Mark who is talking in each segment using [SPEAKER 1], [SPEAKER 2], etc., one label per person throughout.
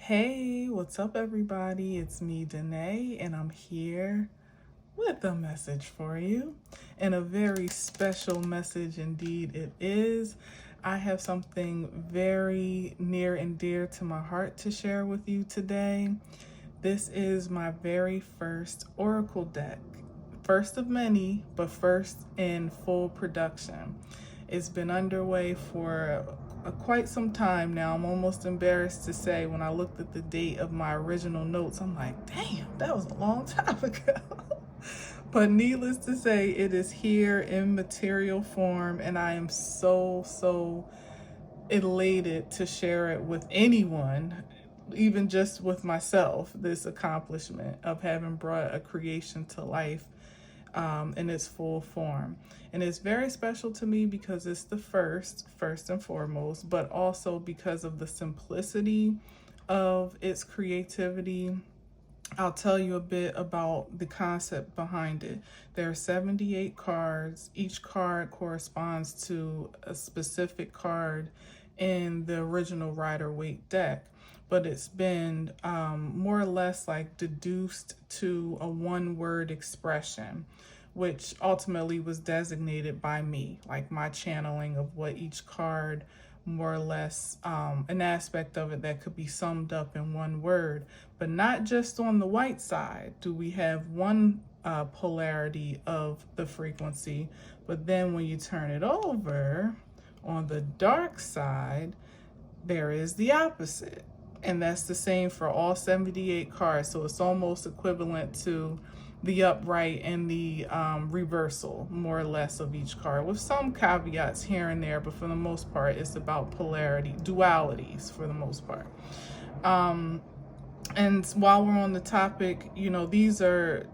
[SPEAKER 1] Hey, what's up, everybody? It's me, Danae, and I'm here with a message for you. And a very special message indeed it is. I have something very near and dear to my heart to share with you today. This is my very first Oracle deck. First of many, but first in full production. It's been underway for quite some time now. I'm almost embarrassed to say when I looked at the date of my original notes, I'm like, damn, that was a long time ago. But needless to say, it is here in material form, and I am so elated to share it with anyone, even just with myself, this accomplishment of having brought a creation to life in its full form. And it's very special to me because it's the first and foremost, but also because of the simplicity of its creativity. I'll tell you a bit about the concept behind it. There are 78 cards. Each card corresponds to a specific card in the original Rider-Waite deck, but it's been more or less like deduced to a one-word expression, which ultimately was designated by me, like my channeling of what each card more or less an aspect of it that could be summed up in one word. But not just on the white side do we have one polarity of the frequency, but then when you turn it over on the dark side, there is the opposite. And that's the same for all 78 cards. So it's almost equivalent to the upright and the reversal, more or less, of each card, with some caveats here and there, but for the most part, it's about polarity, dualities for the most part. And while we're on the topic, these are,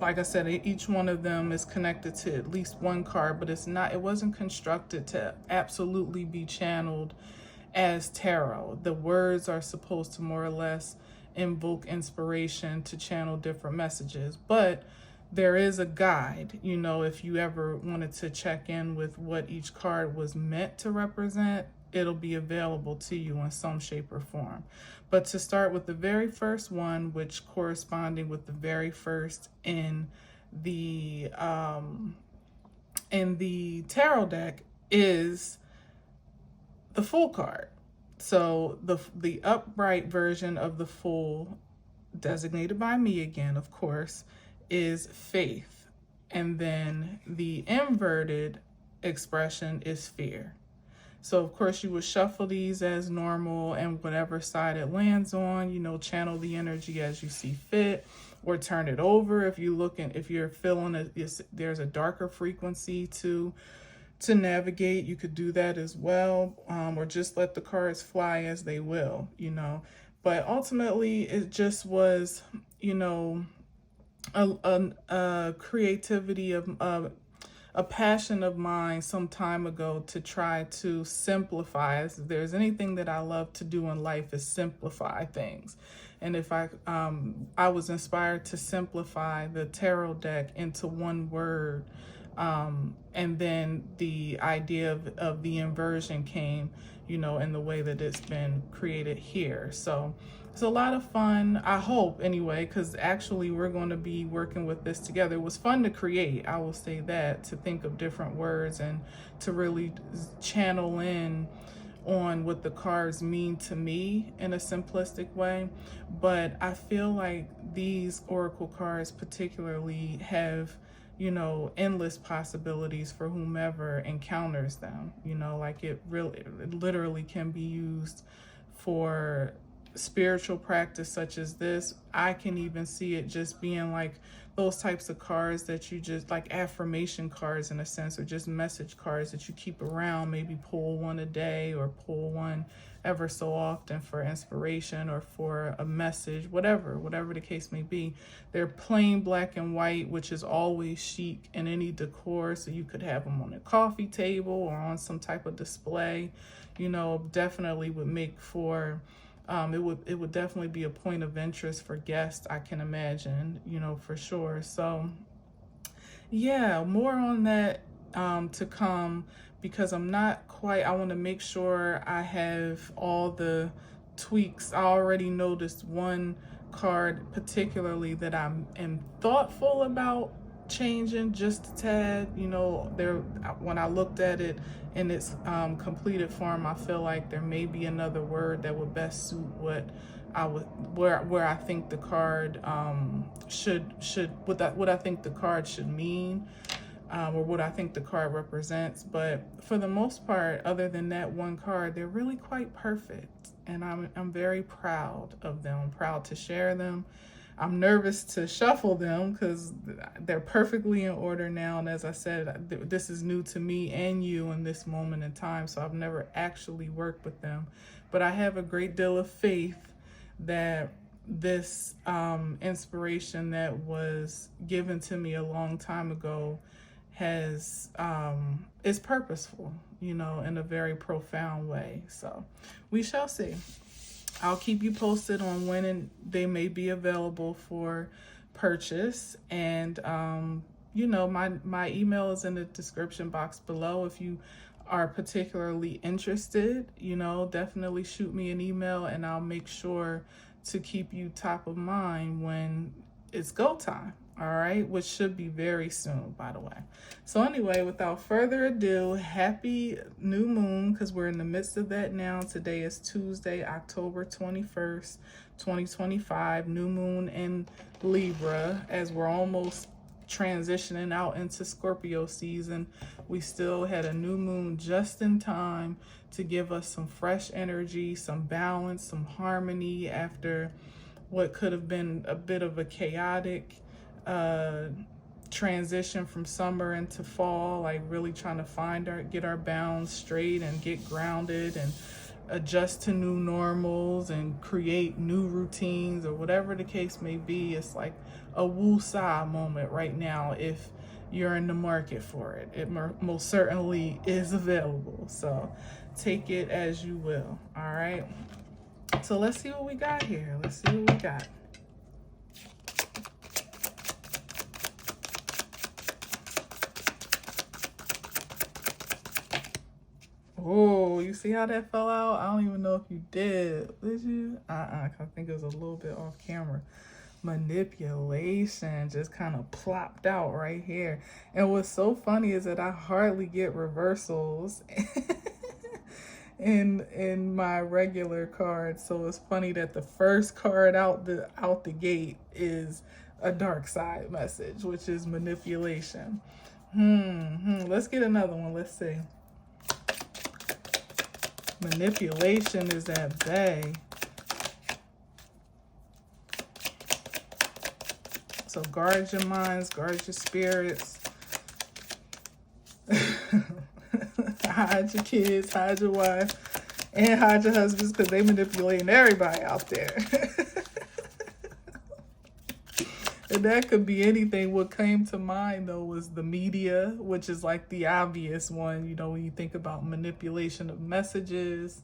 [SPEAKER 1] like I said, each one of them is connected to at least one card, but it wasn't constructed to absolutely be channeled as tarot. The words are supposed to more or less invoke inspiration to channel different messages, but there is a guide, if you ever wanted to check in with what each card was meant to represent, it'll be available to you in some shape or form. But to start with the very first one, which corresponding with the very first in the tarot deck, is the Fool card. So the upright version of the Fool, designated by me again, of course, is faith. And then the inverted expression is fear. So of course you would shuffle these as normal, and whatever side it lands on, channel the energy as you see fit, or turn it over if you're feeling there's a darker frequency to navigate. You could do that as well, or just let the cards fly as they will, But ultimately, it just was, a creativity of a passion of mine some time ago to try to simplify. If there's anything that I love to do in life, is simplify things. And if I was inspired to simplify the tarot deck into one word. And then the idea of the inversion came, in the way that it's been created here. So it's a lot of fun, I hope, anyway, because actually we're going to be working with this together. It was fun to create, I will say that, to think of different words and to really channel in on what the cards mean to me in a simplistic way. But I feel like these oracle cards particularly have endless possibilities for whomever encounters them. Like it literally can be used for spiritual practice such as this. I can even see it just being like those types of cards that you just, like affirmation cards in a sense, or just message cards that you keep around, maybe pull one a day or pull one ever so often for inspiration or for a message, whatever the case may be. They're plain black and white, which is always chic in any decor. So you could have them on a coffee table or on some type of display. Definitely would make for it would definitely be a point of interest for guests, I can imagine, for sure. So yeah, more on that to come, because I want to make sure I have all the tweaks. I already noticed one card particularly that I am thoughtful about changing just a tad. You know, there, when I looked at it in its completed form, I feel like there may be another word that would best suit what I would, where I think the card what I think the card should mean, or what I think the card represents. But for the most part, other than that one card, they're really quite perfect, and I'm very proud of them. I'm proud to share them. I'm nervous to shuffle them because they're perfectly in order now. And as I said, this is new to me and you in this moment in time, so I've never actually worked with them. But I have a great deal of faith that this inspiration that was given to me a long time ago is purposeful, you know, in a very profound way. So we shall see. I'll keep you posted on when they may be available for purchase. And, you know, my email is in the description box below. If you are particularly interested, you know, definitely shoot me an email and I'll make sure to keep you top of mind when it's go time. All right, which should be very soon, by the way. So anyway, without further ado, happy new moon, because we're in the midst of that now. Today is Tuesday, October 21st, 2025, new moon in Libra. As we're almost transitioning out into Scorpio season, we still had a new moon just in time to give us some fresh energy, some balance, some harmony after what could have been a bit of a chaotic transition from summer into fall, like really trying to get our balance straight and get grounded and adjust to new normals and create new routines or whatever the case may be. It's like a woo-saw moment right now if you're in the market for it. It most certainly is available, so take it as you will. All right, so let's see what we got here. Let's see what we got. Oh, you see how that fell out? I don't even know if you did. Did you? I think it was a little bit off camera. Manipulation just kind of plopped out right here. And what's so funny is that I hardly get reversals in my regular cards. So it's funny that the first card out the gate is a dark side message, which is manipulation. Let's get another one. Let's see. Manipulation is at bay. So guard your minds, guard your spirits. Hide your kids, hide your wife, and hide your husbands, because they manipulating everybody out there. And that could be anything. What came to mind, though, was the media, which is like the obvious one, you know, when you think about manipulation of messages,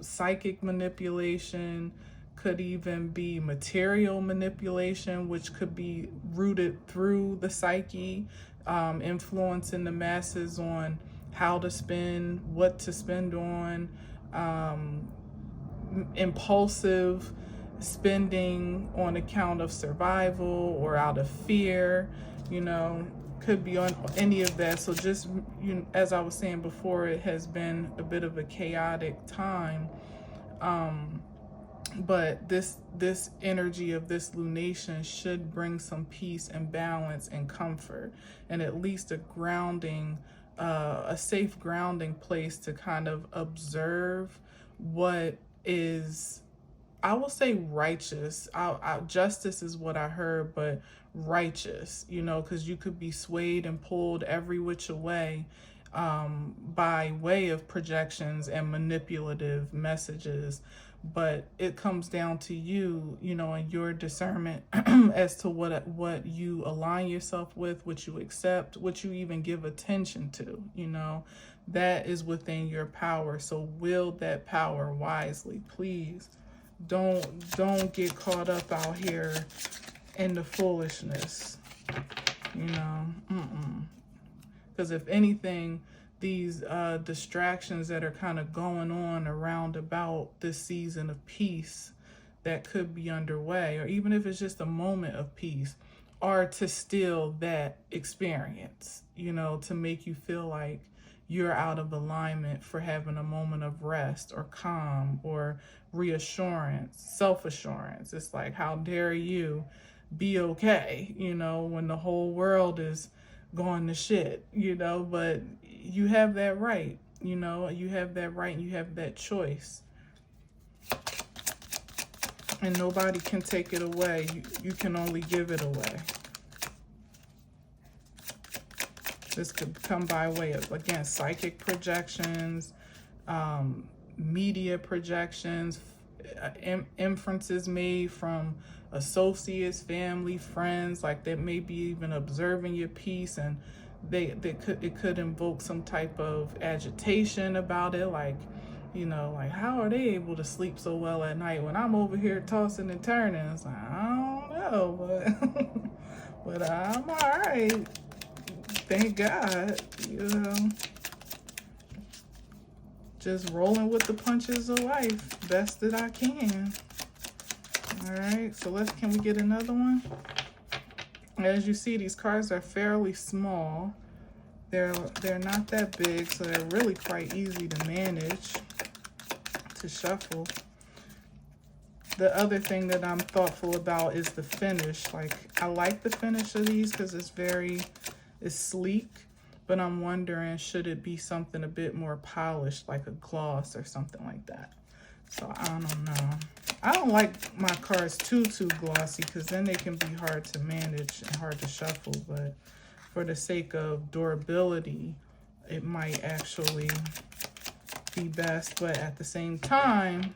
[SPEAKER 1] psychic manipulation, could even be material manipulation, which could be rooted through the psyche, influencing the masses on how to spend, what to spend on, impulsive spending on account of survival or out of fear, you know, could be on any of that. So just, you know, as I was saying before, it has been a bit of a chaotic time, but this energy of this lunation should bring some peace and balance and comfort, and at least a grounding, a safe grounding place to kind of observe what is, I will say, righteous. Justice is what I heard, but righteous, you know, because you could be swayed and pulled every which way by way of projections and manipulative messages. But it comes down to you, you know, and your discernment as to what you align yourself with, what you accept, what you even give attention to, you know. That is within your power. So wield that power wisely, please. Don't get caught up out here in the foolishness, you know. Because if anything, these distractions that are kind of going on around about this season of peace that could be underway, or even if it's just a moment of peace, are to steal that experience, to make you feel like you're out of alignment for having a moment of rest or calm or reassurance, self-assurance. It's like, how dare you be okay, when the whole world is going to shit, but you have that right, you have that right, and you have that choice. And nobody can take it away. You can only give it away. This could come by way of, again, psychic projections, media projections, inferences made from associates, family, friends, like that may be even observing your piece, and it could invoke some type of agitation about it, like, like, how are they able to sleep so well at night when I'm over here tossing and turning? It's like, I don't know, but I'm all right. Thank God, just rolling with the punches of life best that I can. All right, so can we get another one? As you see, these cards are fairly small. They're not that big, so they're really quite easy to manage, to shuffle. The other thing that I'm thoughtful about is the finish. Like, I like the finish of these because it's sleek, but I'm wondering, should it be something a bit more polished, like a gloss or something like that? So I don't know. I don't like my cards too glossy, because then they can be hard to manage and hard to shuffle, but for the sake of durability, it might actually be best. But at the same time,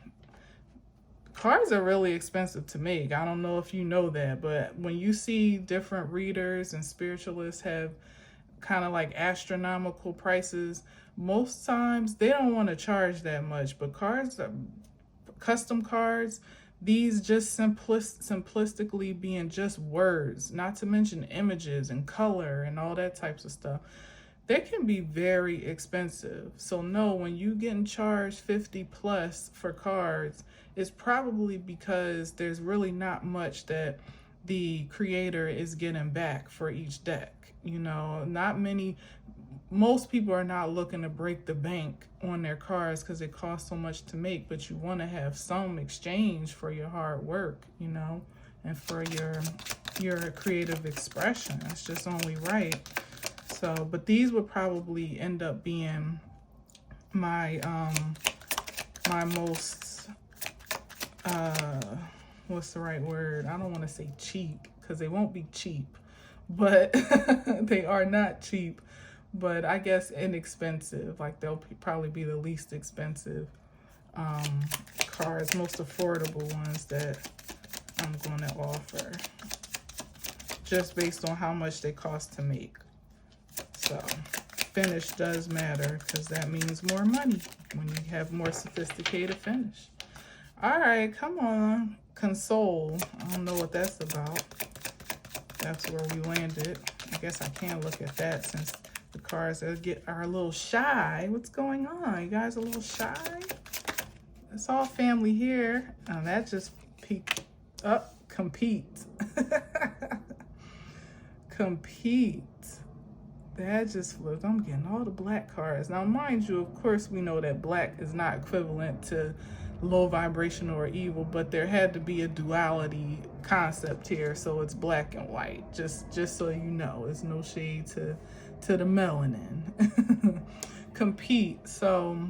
[SPEAKER 1] cards are really expensive to make. I don't know if you know that, but when you see different readers and spiritualists have kind of like astronomical prices, most times they don't want to charge that much. But cards, custom cards, these just simplistically being just words, not to mention images and color and all that types of stuff, they can be very expensive. So no, when you getting charged 50 plus for cards, it's probably because there's really not much that the creator is getting back for each deck. Most people are not looking to break the bank on their cards because it costs so much to make, but you want to have some exchange for your hard work, and for your creative expression. It's just only right. So, but these would probably end up being my my most what's the right word? I don't want to say cheap, because they won't be cheap, but they are not cheap, but I guess inexpensive. Like, they'll probably be the least expensive cards, most affordable ones that I'm going to offer, just based on how much they cost to make. So finish does matter, because that means more money when you have more sophisticated finish. All right, come on, console. I don't know what that's about. That's where we landed. I guess I can't look at that since the cards are a little shy. What's going on? You guys a little shy? It's all family here. Oh, that just peaked up. Compete. Compete. That just flipped. I'm getting all the black cards. Now, mind you, of course, we know that black is not equivalent to low vibrational or evil, but there had to be a duality concept here, so it's black and white. Just so you know, it's no shade to the melanin. Compete. So,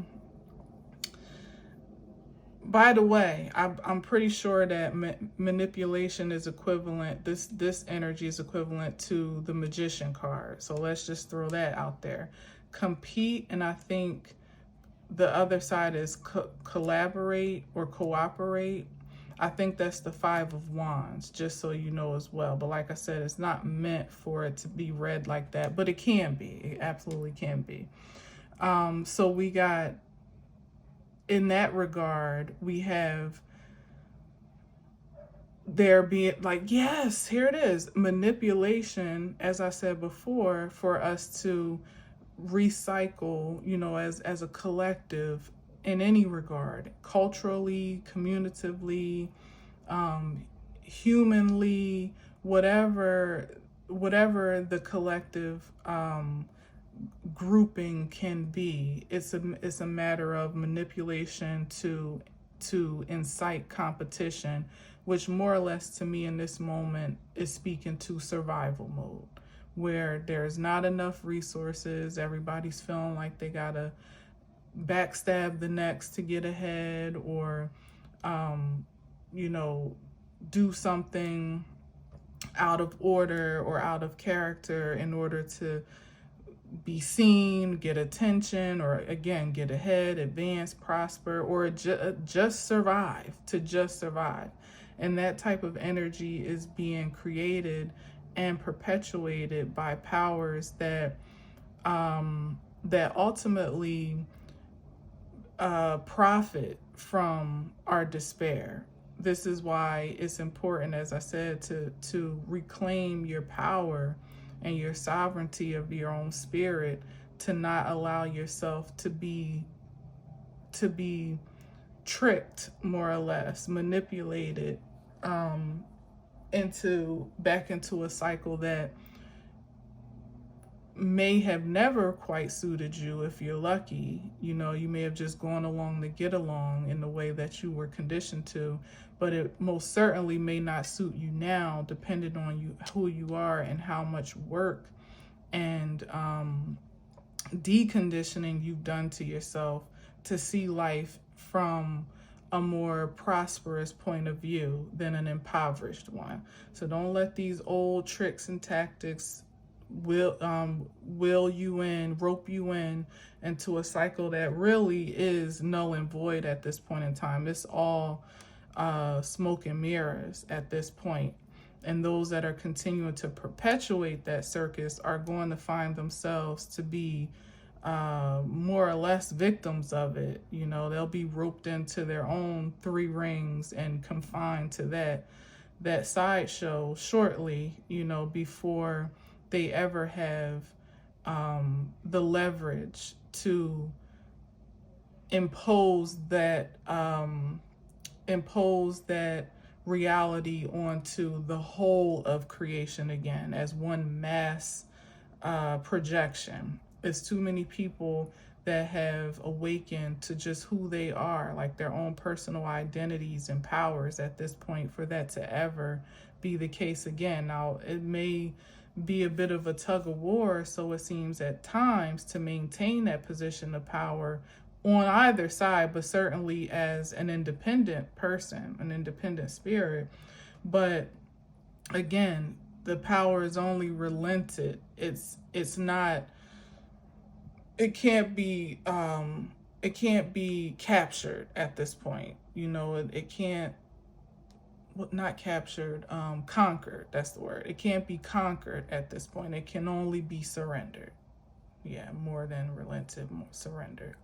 [SPEAKER 1] by the way, I'm pretty sure that manipulation is equivalent. This energy is equivalent to the Magician card. So let's just throw that out there. Compete, and I think the other side is collaborate or cooperate. I think that's the Five of Wands, just so you know as well. But like I said, it's not meant for it to be read like that, but it can be. It absolutely can be. So we got, in that regard, we have there being like, yes, here it is. Manipulation, as I said before, for us to recycle, as a collective in any regard, culturally, communitively, humanly, whatever the collective grouping can be. It's a matter of manipulation to incite competition, which more or less to me in this moment is speaking to survival mode, where there's not enough resources. Everybody's feeling like they gotta backstab the next to get ahead, or do something out of order or out of character in order to be seen, get attention, or again, get ahead, advance, prosper, or just survive, to just survive. And that type of energy is being created and perpetuated by powers that that ultimately profit from our despair. This is why it's important, as I said, to reclaim your power and your sovereignty of your own spirit, to not allow yourself to be tricked, more or less, manipulated back into a cycle that may have never quite suited you. If you're lucky, you may have just gone along to get along in the way that you were conditioned to, but it most certainly may not suit you now, depending on who you are and how much work and deconditioning you've done to yourself to see life from a more prosperous point of view than an impoverished one. So don't let these old tricks and tactics rope you in into a cycle that really is null and void at this point in time. It's all smoke and mirrors at this point. And those that are continuing to perpetuate that circus are going to find themselves to be more or less victims of it. They'll be roped into their own three rings and confined to that sideshow shortly, before they ever have the leverage to impose that reality onto the whole of creation again as one mass projection. It's too many people that have awakened to just who they are, like their own personal identities and powers at this point, for that to ever be the case again. Now, it may be a bit of a tug of war, so it seems at times, to maintain that position of power on either side, but certainly as an independent person, an independent spirit. But again, the power is only relented. It's not, it can't be captured at this point. It can't, not captured, conquered. That's the word. It can't be conquered at this point. It can only be surrendered. Yeah, more than relented, more surrendered.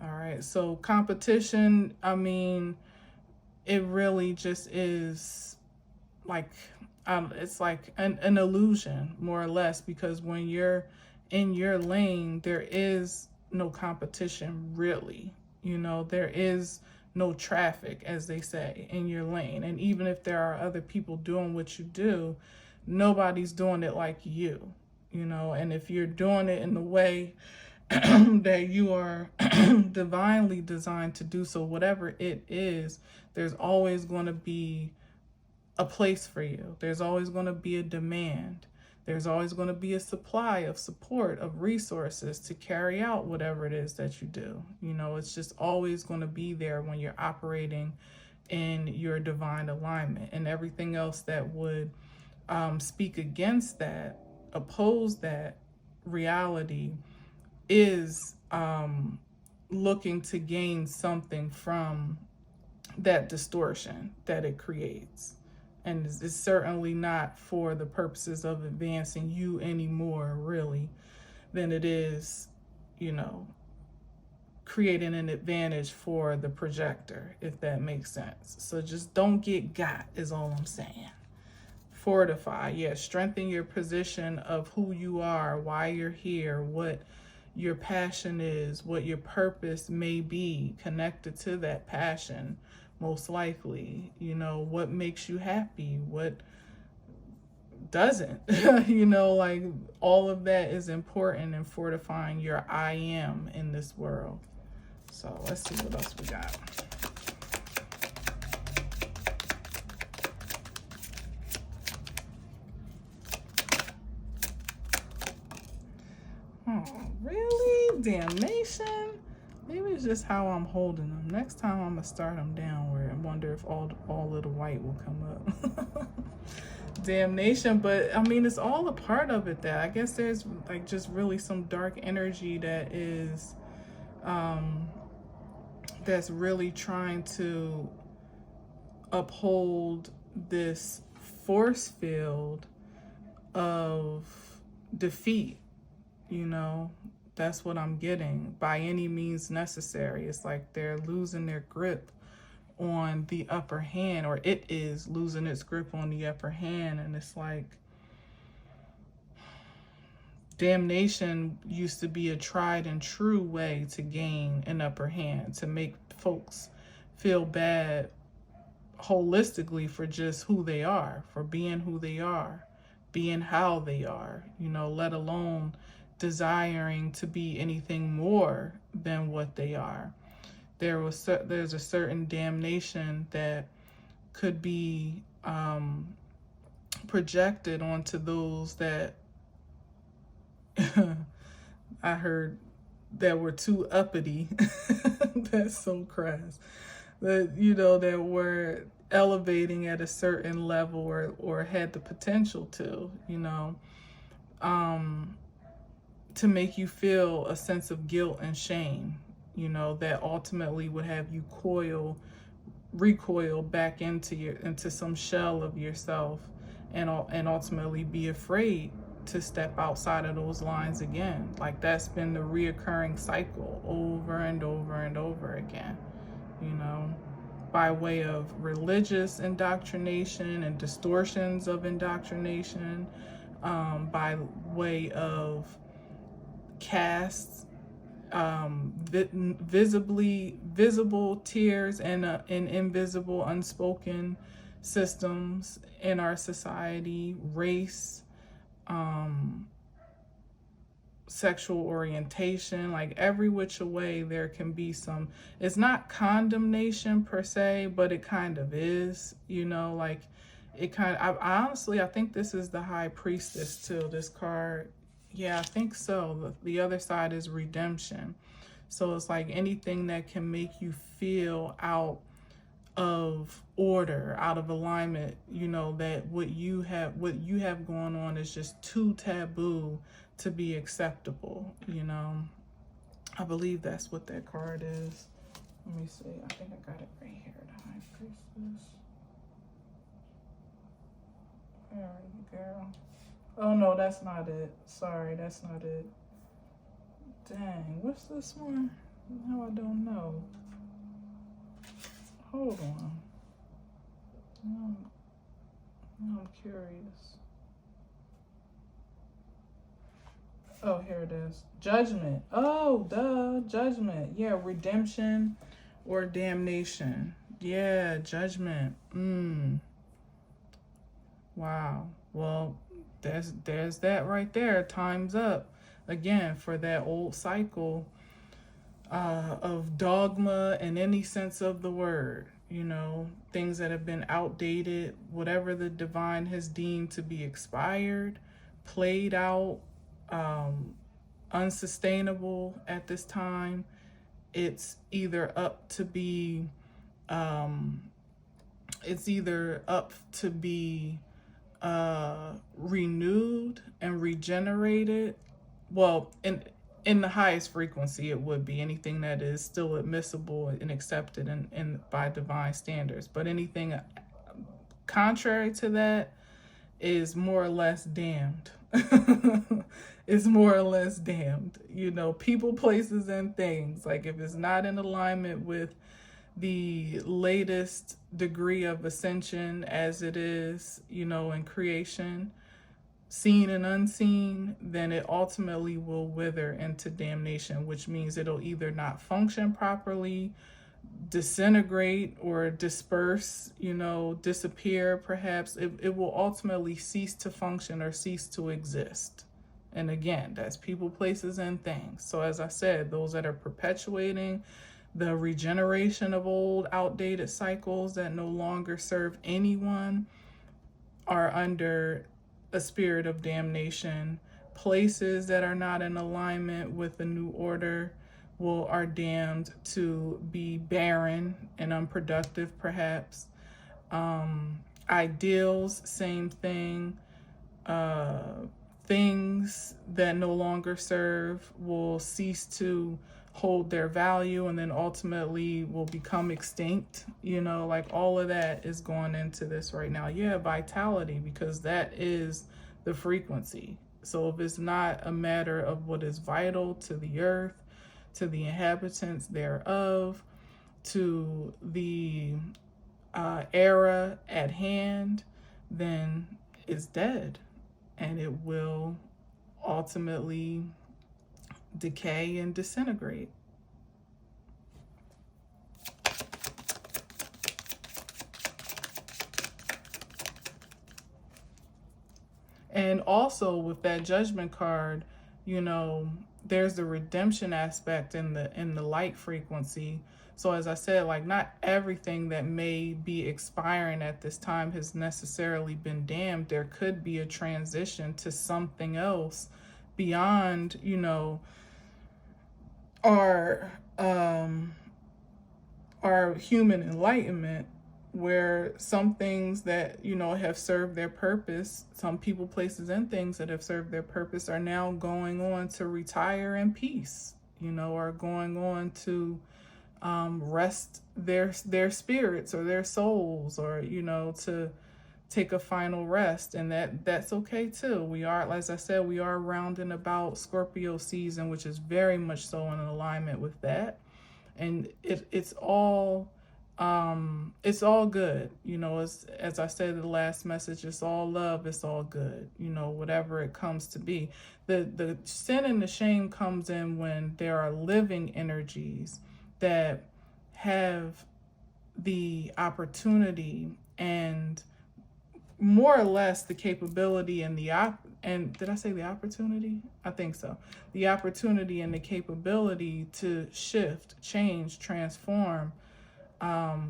[SPEAKER 1] All right. So competition, it really just is like, it's like an illusion, more or less, because when you're in your lane, there is no competition, really. There is no traffic, as they say, in your lane. And even if there are other people doing what you do, nobody's doing it like you, and if you're doing it in the way that you are divinely designed to do so, whatever it is, there's always going to be a place for you. There's always going to be a demand. There's always going to be a supply of support, of resources to carry out whatever it is that you do. It's just always going to be there when you're operating in your divine alignment. And everything else that would speak against that, oppose that reality, is looking to gain something from that distortion that it creates. And it's certainly not for the purposes of advancing you anymore, really, than it is, creating an advantage for the projector, if that makes sense. So just don't get got, is all I'm saying. Fortify, strengthen your position of who you are, why you're here, what your passion is, what your purpose may be connected to that passion, most likely. You know, what makes you happy, what doesn't. You know, like all of that is important in fortifying your I am in this world. So let's see what else we got. Oh, really? Damnation? Maybe it's just how I'm holding them. Next time I'm gonna start them downward and wonder if all of the white will come up. Damnation, but I mean, it's all a part of it. That I guess there's like just really some dark energy that is that's really trying to uphold this force field of defeat. You know, that's what I'm getting. By any means necessary. It's like they're losing their grip on the upper hand, or it is losing its grip on the upper hand. And it's like, damnation used to be a tried and true way to gain an upper hand, to make folks feel bad holistically for just who they are, for being who they are, being how they are, you know, let alone desiring to be anything more than what they are. There's a certain damnation that could be projected onto those that I heard that were too uppity. That's so crass. That, you know, that were elevating at a certain level, or had the potential to, you know, to make you feel a sense of guilt and shame, you know, that ultimately would have you recoil back into some shell of yourself, and ultimately be afraid to step outside of those lines again. Like that's been the reoccurring cycle over and over and over again, you know, by way of religious indoctrination and distortions of indoctrination, by way of castes, visible tears and invisible unspoken systems in our society, race, sexual orientation, like every which way there can be some, it's not condemnation per se, but it kind of is, you know, like it kind of, I honestly, I think this is the High Priestess too, this card. Yeah, I think so. The other side is redemption. So it's like anything that can make you feel out of order, out of alignment, you know, that what you have going on is just too taboo to be acceptable, you know. I believe that's what that card is. Let me see. I think I got it right here. The High Priestess. Where are you, girl? Oh no, that's not it. Sorry, that's not it. Dang, what's this one? No, I don't know. Hold on. Now I'm curious. Oh, here it is. Judgment. Oh, duh. Judgment. Yeah, redemption or damnation. Yeah, judgment. Wow. Well, there's that right there. Time's up again for that old cycle of dogma in any sense of the word, you know, things that have been outdated, whatever the divine has deemed to be expired, played out, unsustainable at this time. It's either up to be renewed and regenerated. Well, in the highest frequency, it would be anything that is still admissible and accepted in by divine standards. But anything contrary to that is more or less damned. Is more or less damned. You know, people, places, and things. Like if it's not in alignment with the latest degree of ascension as it is, you know, in creation, seen and unseen, then it ultimately will wither into damnation, which means it'll either not function properly, disintegrate, or disperse, disappear perhaps. It will ultimately cease to function or cease to exist. And again, that's people, places, and things. So as I said, those that are perpetuating the regeneration of old, outdated cycles that no longer serve anyone are under a spirit of damnation. Places that are not in alignment with the new order are damned to be barren and unproductive, perhaps. Ideals, same thing. Things that no longer serve will cease to hold their value and then ultimately will become extinct. Like all of that is going into this right now. Yeah, vitality, because that is the frequency. So if it's not a matter of what is vital to the earth, to the inhabitants thereof, to the era at hand, then it's dead. And it will ultimately decay and disintegrate. And also with that judgment card, there's the redemption aspect in the light frequency. So as I said, like, not everything that may be expiring at this time has necessarily been damned. There could be a transition to something else beyond, our human enlightenment, where some things that, have served their purpose, some people, places, and things that have served their purpose are now going on to retire in peace, are going on to rest their spirits or their souls, or to take a final rest. And that's okay too. We are, as I said, we are rounding about Scorpio season, which is very much so in alignment with that. And it's all good. It's, as I said in the last message, it's all love, it's all good, whatever it comes to be. The sin and the shame comes in when there are living energies that have the opportunity and more or less the capability and and did I say the opportunity? I think so. The opportunity and the capability to shift, change, transform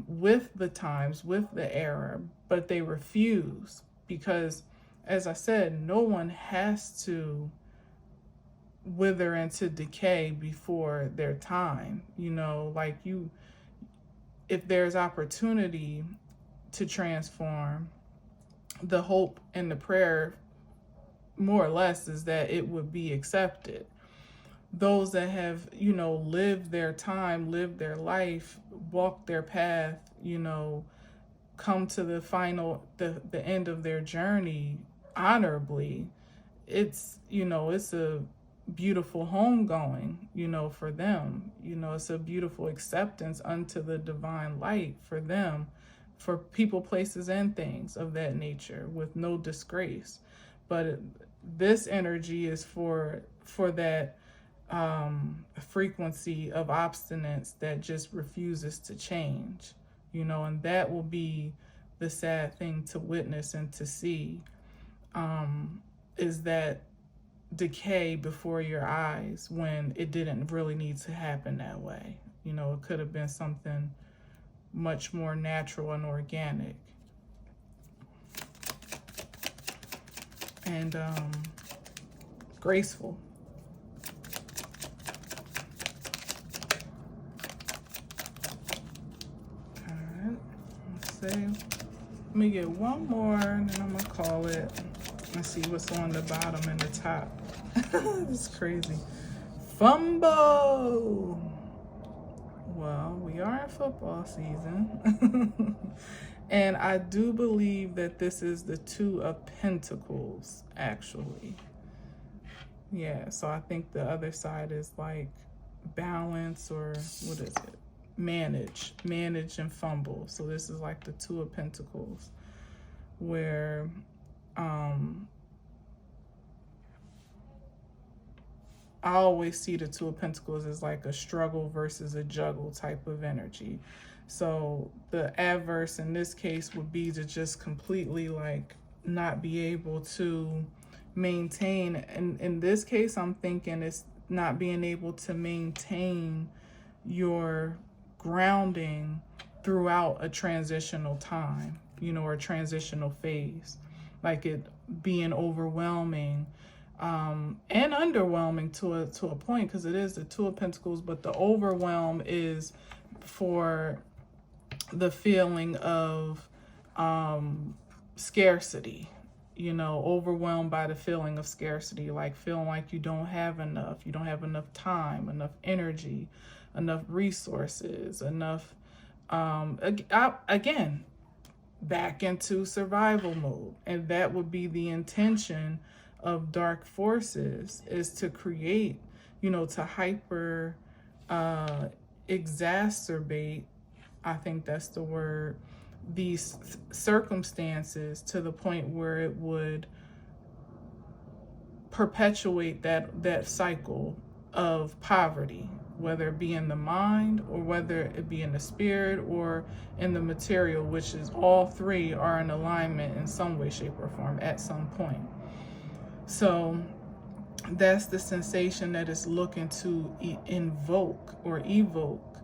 [SPEAKER 1] with the times, with the era, but they refuse because, as I said, no one has to wither into decay before their time. If there's opportunity to transform, the hope and the prayer, more or less, is that it would be accepted. Those that have, lived their time, lived their life, walked their path, come to the final, the end of their journey honorably, it's a beautiful homegoing, for them. It's a beautiful acceptance unto the divine light for them, for people, places, and things of that nature, with no disgrace. But this energy is for that frequency of obstinance that just refuses to change, and that will be the sad thing to witness and to see, is that decay before your eyes when it didn't really need to happen that way. It could have been something much more natural and organic. And graceful. All right, let's see. Let me get one more, and then I'm gonna call it. Let's see what's on the bottom and the top. It's crazy. Fumble. Well, we are in football season. And I do believe that this is the Two of Pentacles, actually. Yeah, so I think the other side is like balance, or what is it? Manage and fumble. So this is like the Two of Pentacles, where I always see the Two of Pentacles as like a struggle versus a juggle type of energy. So the adverse in this case would be to just completely like not be able to maintain. And in this case, I'm thinking it's not being able to maintain your grounding throughout a transitional time, you know, or transitional phase, like it being overwhelming and underwhelming to a point, because it is the Two of Pentacles, but the overwhelm is for the feeling of scarcity, you know, overwhelmed by the feeling of scarcity, like feeling like you don't have enough time, enough energy, enough resources, enough, again, back into survival mode. And that would be the intention of dark forces, is to create, you know, to hyper exacerbate, I think that's the word, these circumstances to the point where it would perpetuate that cycle of poverty, whether it be in the mind or whether it be in the spirit or in the material, which is all three are in alignment in some way, shape, or form at some point. So that's the sensation that is looking to invoke or evoke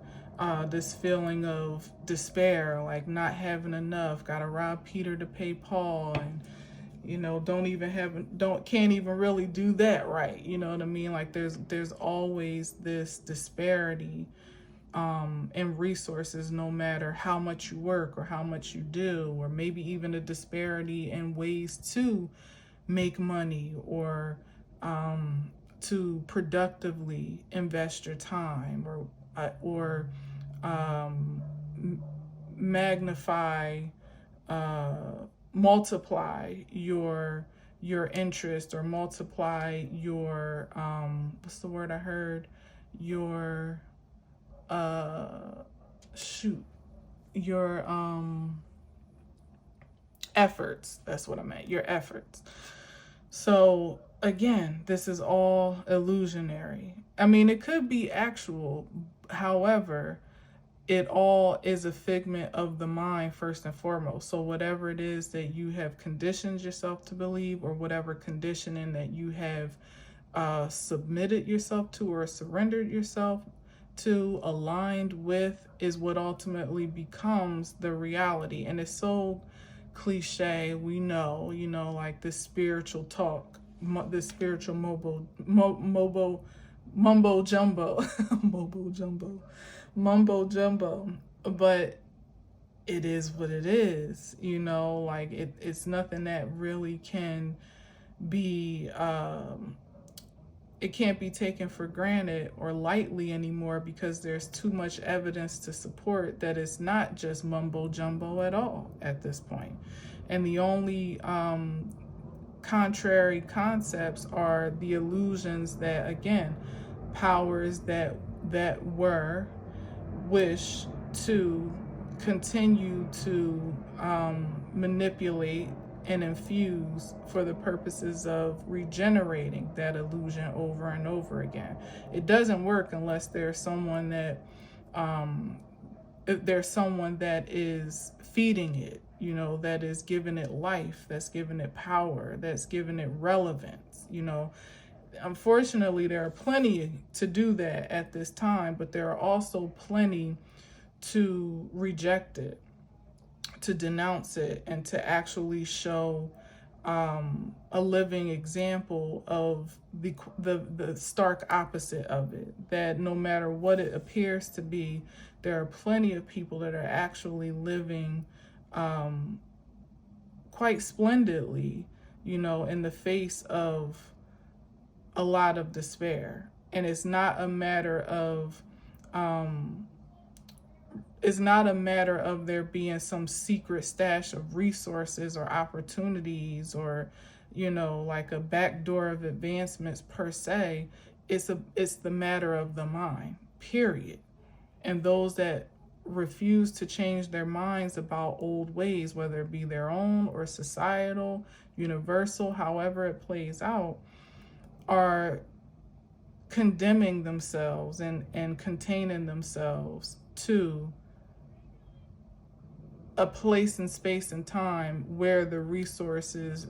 [SPEAKER 1] this feeling of despair, like not having enough, gotta rob Peter to pay Paul, and you know, can't even really do that right. You know what I mean? Like there's always this disparity in resources, no matter how much you work or how much you do, or maybe even a disparity in ways to make money or to productively invest your time, or magnify, multiply your interest, or multiply your what's the word I heard, your your efforts. That's what I meant, your efforts. So again, this is all illusionary. I mean, it could be actual. However, it all is a figment of the mind first and foremost. So whatever it is that you have conditioned yourself to believe, or whatever conditioning that you have submitted yourself to or surrendered yourself to, aligned with, is what ultimately becomes the reality. And it's so cliche, we know, you know, like this spiritual talk, this spiritual mumbo jumbo, mumbo jumbo, but it is what it is, you know, like it's nothing that really can be, it can't be taken for granted or lightly anymore, because there's too much evidence to support that it's not just mumbo jumbo at all at this point. And the only contrary concepts are the illusions that, again, powers that were wish to continue to manipulate and infuse for the purposes of regenerating that illusion over and over again. It doesn't work unless there's someone that if there's someone that is feeding it, you know, that is giving it life, that's giving it power, that's giving it relevance, you know. Unfortunately, there are plenty to do that at this time, but there are also plenty to reject it, to denounce it, and to actually show a living example of the stark opposite of it, that no matter what it appears to be, there are plenty of people that are actually living quite splendidly, you know, in the face of a lot of despair. And it's not a matter of there being some secret stash of resources or opportunities, or, you know, like a backdoor of advancements per se. It's the matter of the mind, period. And those that refuse to change their minds about old ways, whether it be their own or societal, universal, however it plays out, are condemning themselves and containing themselves to a place and space and time where the resources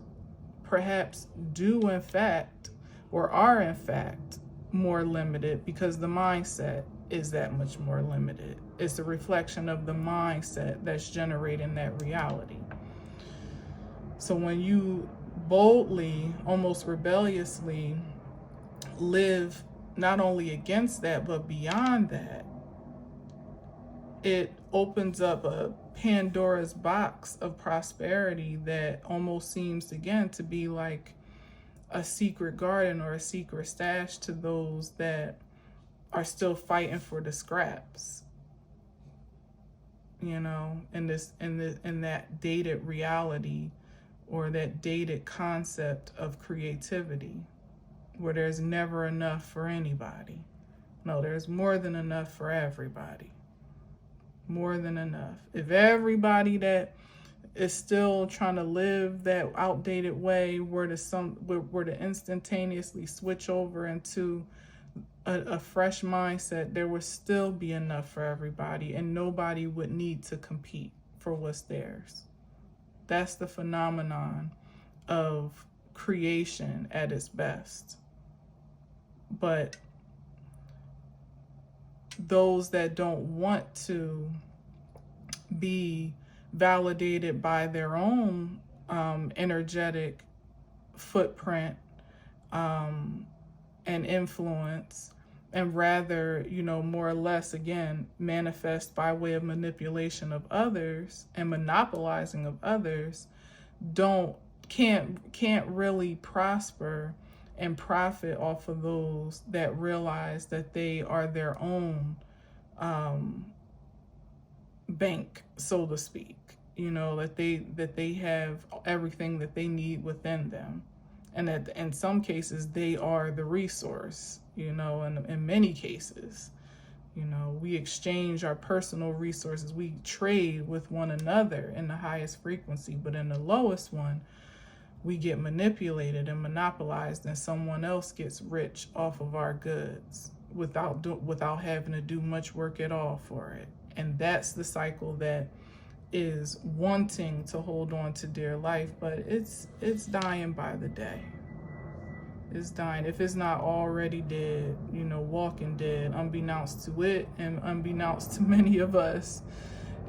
[SPEAKER 1] perhaps do in fact, or are in fact, more limited, because the mindset is that much more limited. It's a reflection of the mindset that's generating that reality. So when you boldly, almost rebelliously, live not only against that, but beyond that, it opens up a Pandora's box of prosperity that almost seems, again, to be like a secret garden or a secret stash to those that are still fighting for the scraps, you know, in that dated reality, or that dated concept of creativity, where there's never enough for anybody. No, there's more than enough for everybody. More than enough. If everybody that is still trying to live that outdated way were to instantaneously switch over into a fresh mindset, there would still be enough for everybody, and nobody would need to compete for what's theirs. That's the phenomenon of creation at its best. But those that don't want to be validated by their own energetic footprint and influence, and rather, you know, more or less, again, manifest by way of manipulation of others and monopolizing of others, can't really prosper and profit off of those that realize that they are their own bank, so to speak. You know, that they have everything that they need within them, and that in some cases they are the resource. You know, and in many cases, you know, we exchange our personal resources, we trade with one another in the highest frequency, but in the lowest one, we get manipulated and monopolized, and someone else gets rich off of our goods without having to do much work at all for it. And that's the cycle that is wanting to hold on to dear life, but it's dying by the day. It's dying. If it's not already dead, you know, walking dead, unbeknownst to it and unbeknownst to many of us,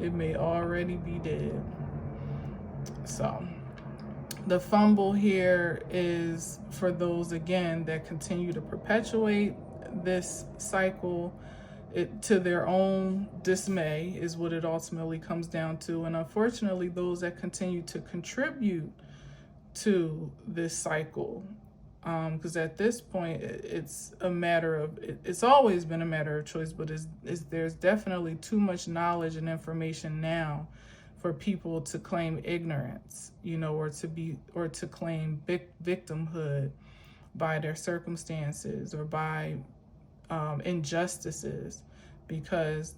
[SPEAKER 1] it may already be dead. So the fumble here is for those, again, that continue to perpetuate this cycle to their own dismay, is what it ultimately comes down to. And unfortunately, those that continue to contribute to this cycle, because at this point, it's a matter of, it's always been a matter of choice, but there's definitely too much knowledge and information now for people to claim ignorance, you know, or to claim victimhood by their circumstances or by injustices, because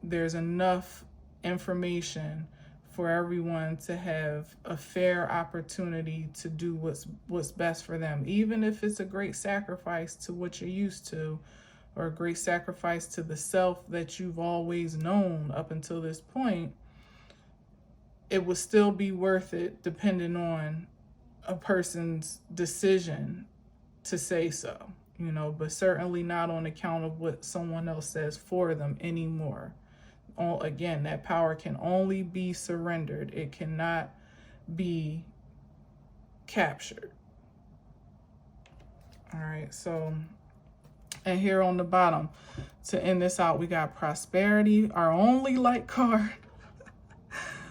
[SPEAKER 1] there's enough information for everyone to have a fair opportunity to do what's best for them, even if it's a great sacrifice to what you're used to, or a great sacrifice to the self that you've always known up until this point. It would still be worth it depending on a person's decision to say so, you know, but certainly not on account of what someone else says for them anymore. Again, that power can only be surrendered. It cannot be captured. All right, so, and here on the bottom, to end this out, we got prosperity, our only light card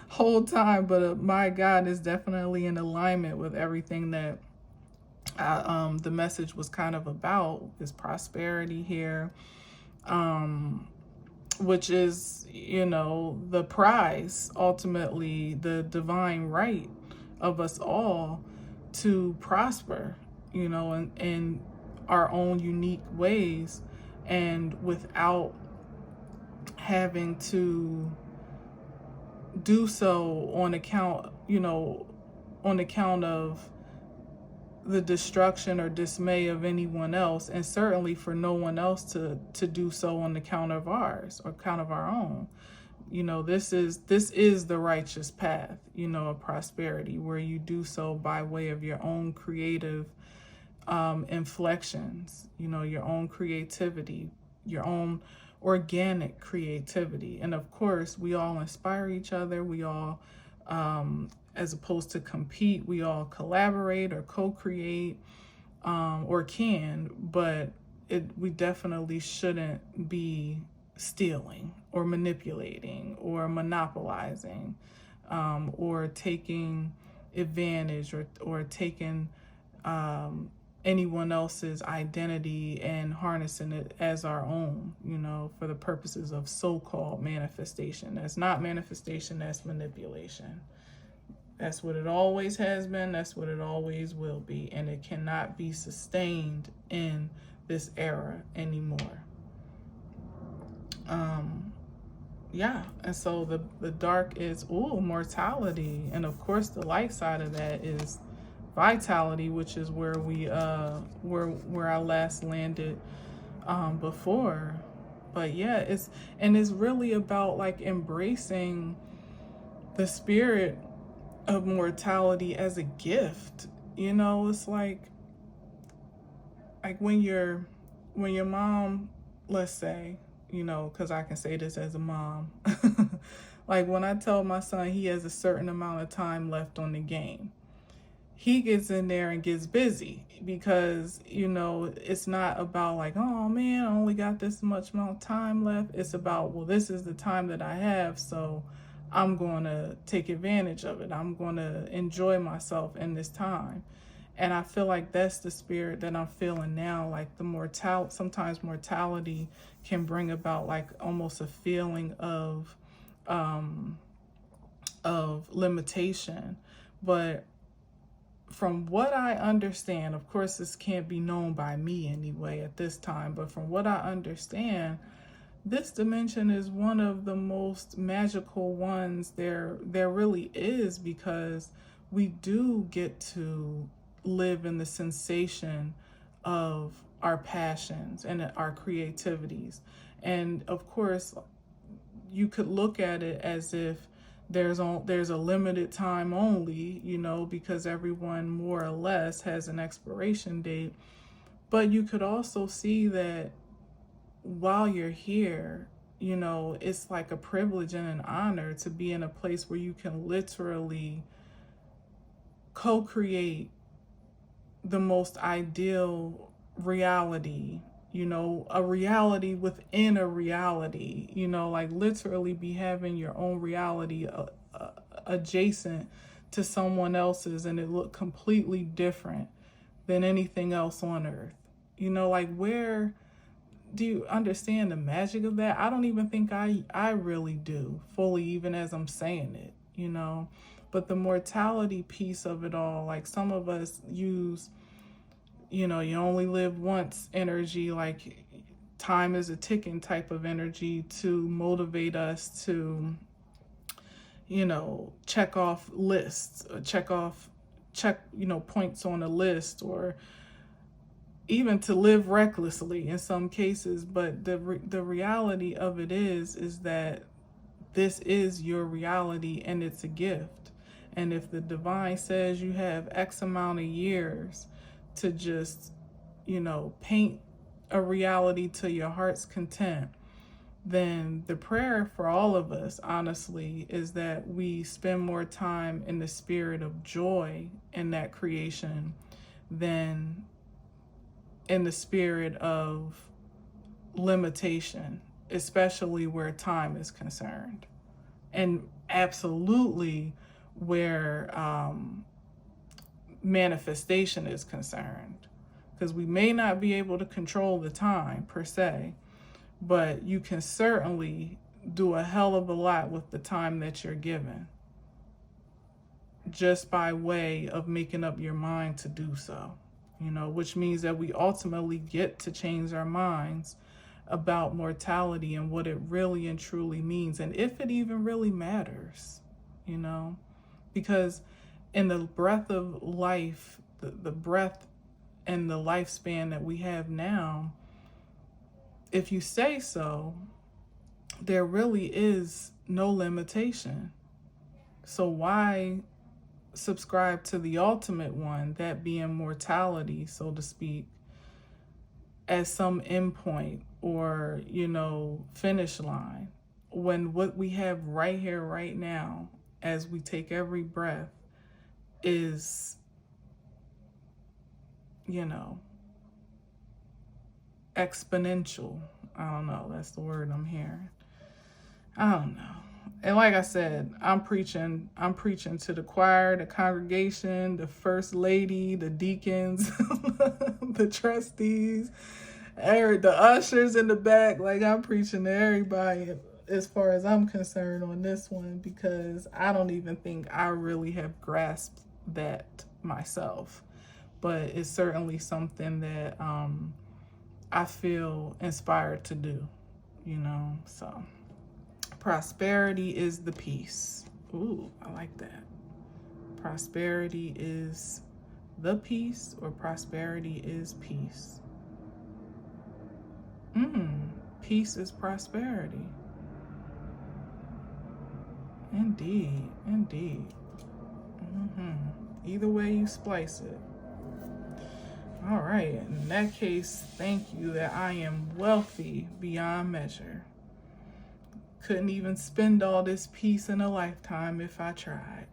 [SPEAKER 1] whole time, but my God, is definitely in alignment with everything that the message was kind of about, is prosperity here, which is, you know, the prize, ultimately the divine right of us all to prosper, you know, in our own unique ways, and without having to do so on account of the destruction or dismay of anyone else, and certainly for no one else to do so on the count of ours or count of our own. You know, this is the righteous path, you know, of prosperity, where you do so by way of your own creative inflections, you know, your own creativity, your own organic creativity. And of course, we all inspire each other. We all, as opposed to compete, we all collaborate or co-create, or can, but we definitely shouldn't be stealing or manipulating or monopolizing, or taking advantage, or taking anyone else's identity and harnessing it as our own, you know, for the purposes of so-called manifestation. That's not manifestation, that's manipulation. That's what it always has been, that's what it always will be, and it cannot be sustained in this era anymore. Yeah, and so the dark is mortality, and of course the light side of that is vitality, which is where we where I last landed before. But yeah, it's really about like embracing the spirit of mortality as a gift. You know, it's like when your mom, let's say, you know, because I can say this as a mom, like when I tell my son he has a certain amount of time left on the game, he gets in there and gets busy, because, you know, it's not about like, oh man, I only got this much amount of time left. It's about, well, this is the time that I have, so I'm going to take advantage of it. I'm going to enjoy myself in this time. And I feel like that's the spirit that I'm feeling now. Like sometimes mortality can bring about like almost a feeling of limitation. But from what I understand, of course, this can't be known by me anyway at this time, but from what I understand, this dimension is one of the most magical ones there really is, because we do get to live in the sensation of our passions and our creativities. And of course, you could look at it as if there's a limited time only, you know, because everyone more or less has an expiration date. But you could also see that while you're here, you know, it's like a privilege and an honor to be in a place where you can literally co-create the most ideal reality, you know, a reality within a reality, you know, like literally be having your own reality adjacent to someone else's, and it look completely different than anything else on earth. You know, like, where do you understand the magic of that? I don't even think I really do fully, even as I'm saying it, you know. But the mortality piece of it all, like some of us use, you know, you only live once energy, like time is a ticking type of energy, to motivate us to, you know, check off lists, or check, you know, points on a list, or even to live recklessly in some cases. But the reality of it is that this is your reality, and it's a gift. And if the divine says you have X amount of years to just, you know, paint a reality to your heart's content, then the prayer for all of us, honestly, is that we spend more time in the spirit of joy in that creation than in the spirit of limitation, especially where time is concerned. And absolutely where manifestation is concerned, because we may not be able to control the time per se, but you can certainly do a hell of a lot with the time that you're given, just by way of making up your mind to do so, you know, which means that we ultimately get to change our minds about mortality and what it really and truly means, and if it even really matters, you know. Because in the breath of life the breath and the lifespan that we have now, if you say so, there really is no limitation. So why subscribe to the ultimate one, that being mortality, so to speak, as some endpoint or, finish line, when what we have right here, right now, as we take every breath is, exponential. I don't know, that's the word I'm hearing. I don't know. And like I said, I'm preaching to the choir, the congregation, the first lady, the deacons, the trustees, the ushers in the back. Like, I'm preaching to everybody as far as I'm concerned on this one, because I don't even think I really have grasped that myself. But it's certainly something that I feel inspired to do, so. Prosperity is the peace. Ooh, I like that. Prosperity is the peace, or prosperity is peace? Peace is prosperity. Indeed, indeed. Either way you splice it. All right, in that case, thank you that I am wealthy beyond measure. Couldn't even spend all this peace in a lifetime if I tried.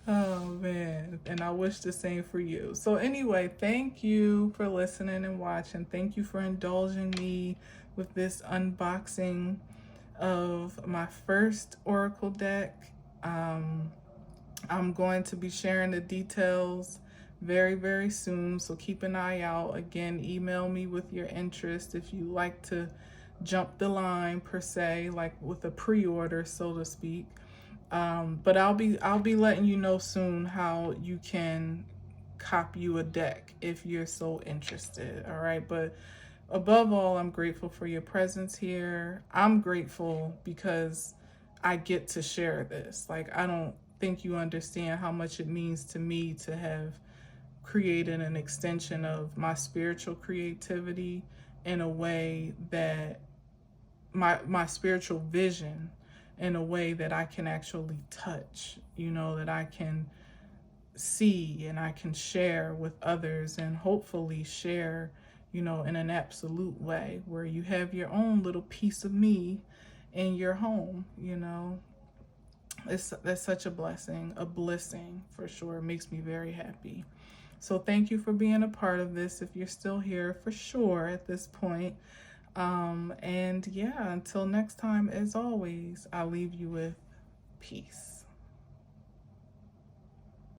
[SPEAKER 1] Oh, man. And I wish the same for you. So anyway, thank you for listening and watching. Thank you for indulging me with this unboxing of my first Oracle deck. I'm going to be sharing the details very, very soon. So keep an eye out. Again, email me with your interest if you like to jump the line, per se, like with a pre-order, so to speak. But I'll be letting you know soon how you can cop you a deck if you're so interested. All right. But above all, I'm grateful for your presence here. I'm grateful because I get to share this. Like, I don't think you understand how much it means to me to have created an extension of my spiritual creativity in a way that my spiritual vision, in a way that I can actually touch, that I can see and I can share with others, and hopefully share, in an absolute way where you have your own little piece of me in your home. That's such a blessing for sure. It makes me very happy. So thank you for being a part of this, if you're still here, for sure, at this point. And yeah, until next time, as always, I'll leave you with peace.